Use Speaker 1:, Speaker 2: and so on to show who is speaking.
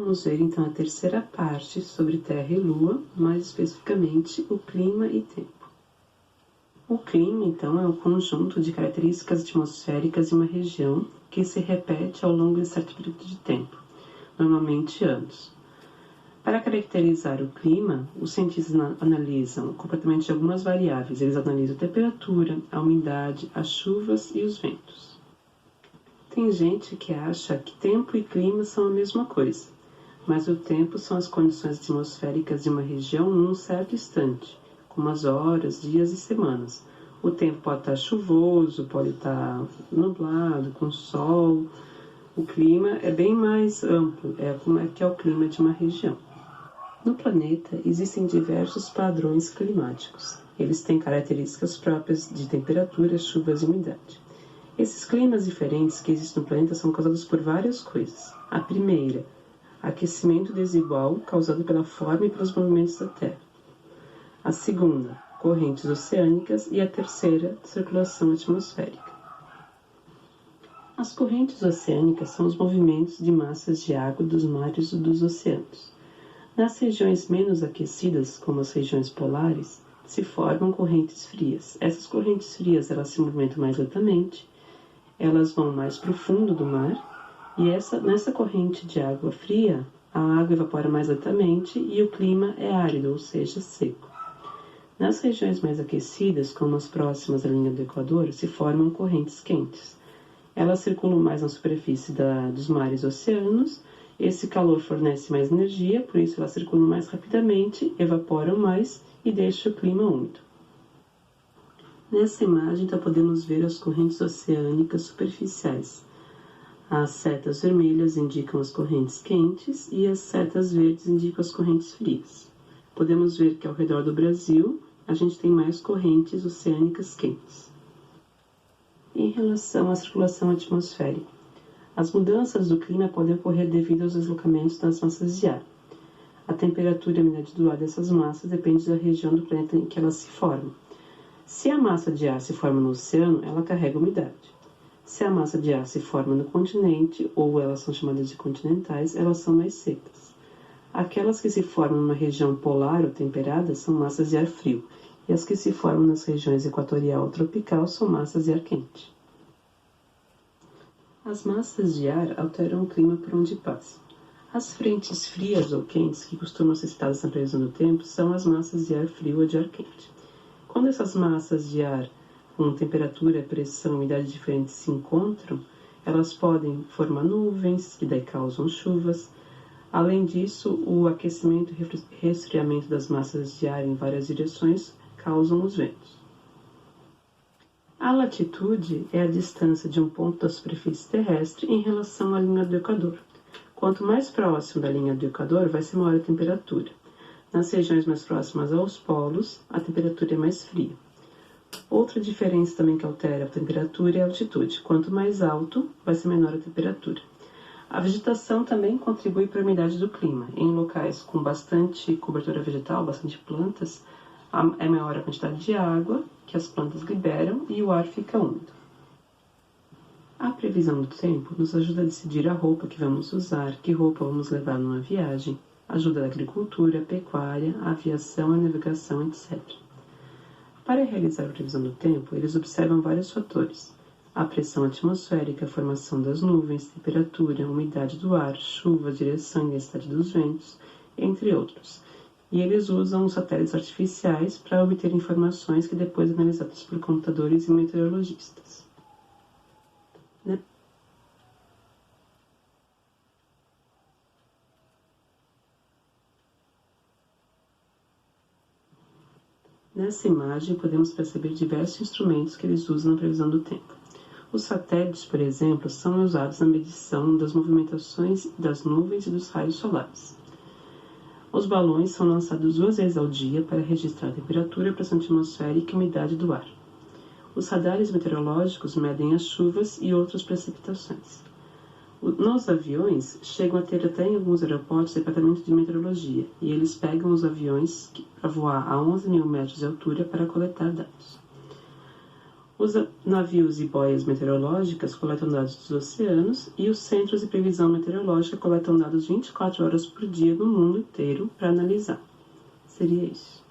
Speaker 1: vamos ver então a terceira parte sobre Terra e Lua, mais especificamente o clima e tempo. O clima, então, é o conjunto de características atmosféricas de uma região que se repete ao longo de certo período de tempo, normalmente anos. Para caracterizar o clima, os cientistas analisam o comportamento de algumas variáveis. Eles analisam a temperatura, a umidade, as chuvas e os ventos. Tem gente que acha que tempo e clima são a mesma coisa, mas o tempo são as condições atmosféricas de uma região num certo instante, como as horas, dias e semanas. O tempo pode estar chuvoso, pode estar nublado, com sol. O clima é bem mais amplo, como é que é o clima de uma região. No planeta existem diversos padrões climáticos. Eles têm características próprias de temperatura, chuvas e umidade. Esses climas diferentes que existem no planeta são causados por várias coisas. A primeira, aquecimento desigual causado pela forma e pelos movimentos da Terra. A segunda, correntes oceânicas. E a terceira, circulação atmosférica. As correntes oceânicas são os movimentos de massas de água dos mares e dos oceanos. Nas regiões menos aquecidas, como as regiões polares, se formam correntes frias. Essas correntes frias elas se movimentam mais lentamente, elas vão mais para o fundo do mar, e nessa corrente de água fria, a água evapora mais lentamente e o clima é árido, ou seja, seco. Nas regiões mais aquecidas, como as próximas à linha do Equador, se formam correntes quentes. Elas circulam mais na superfície dos mares e oceanos. Esse calor fornece mais energia, por isso elas circulam mais rapidamente, evaporam mais e deixam o clima úmido. Nessa imagem, então, podemos ver as correntes oceânicas superficiais. As setas vermelhas indicam as correntes quentes e as setas verdes indicam as correntes frias. Podemos ver que ao redor do Brasil, a gente tem mais correntes oceânicas quentes. Em relação à circulação atmosférica, as mudanças do clima podem ocorrer devido aos deslocamentos das massas de ar. A temperatura e a umidade do ar dessas massas depende da região do planeta em que elas se formam. Se a massa de ar se forma no oceano, ela carrega umidade. Se a massa de ar se forma no continente, ou elas são chamadas de continentais, elas são mais secas. Aquelas que se formam numa região polar ou temperada são massas de ar frio, e as que se formam nas regiões equatorial ou tropical são massas de ar quente. As massas de ar alteram o clima por onde passam. As frentes frias ou quentes, que costumam ser citadas na previsão do tempo, são as massas de ar frio ou de ar quente. Quando essas massas de ar com temperatura, pressão e umidade diferentes se encontram, elas podem formar nuvens, que daí causam chuvas. Além disso, o aquecimento e resfriamento das massas de ar em várias direções causam os ventos. A latitude é a distância de um ponto da superfície terrestre em relação à linha do Equador. Quanto mais próximo da linha do Equador, vai ser maior a temperatura. Nas regiões mais próximas aos polos, a temperatura é mais fria. Outra diferença também que altera a temperatura é a altitude. Quanto mais alto, vai ser menor a temperatura. A vegetação também contribui para a umidade do clima. Em locais com bastante cobertura vegetal, bastante plantas, é maior a quantidade de água que as plantas liberam e o ar fica úmido. A previsão do tempo nos ajuda a decidir a roupa que vamos usar, que roupa vamos levar numa viagem, ajuda a agricultura, a pecuária, a aviação, a navegação, etc. Para realizar a previsão do tempo, eles observam vários fatores: a pressão atmosférica, a formação das nuvens, temperatura, a umidade do ar, chuva, direção e intensidade dos ventos, entre outros. E eles usam satélites artificiais para obter informações que depois são analisadas por computadores e meteorologistas. Nessa imagem, podemos perceber diversos instrumentos que eles usam na previsão do tempo. Os satélites, por exemplo, são usados na medição das movimentações das nuvens e dos raios solares. Os balões são lançados 2 vezes ao dia para registrar a temperatura, a pressão atmosférica e a umidade do ar. Os radares meteorológicos medem as chuvas e outras precipitações. Nos aviões, chegam a ter até em alguns aeroportos departamento de meteorologia, e eles pegam os aviões para voar a 11 mil metros de altura para coletar dados. Os navios e boias meteorológicas coletam dados dos oceanos e os centros de previsão meteorológica coletam dados 24 horas por dia no mundo inteiro para analisar. Seria isso.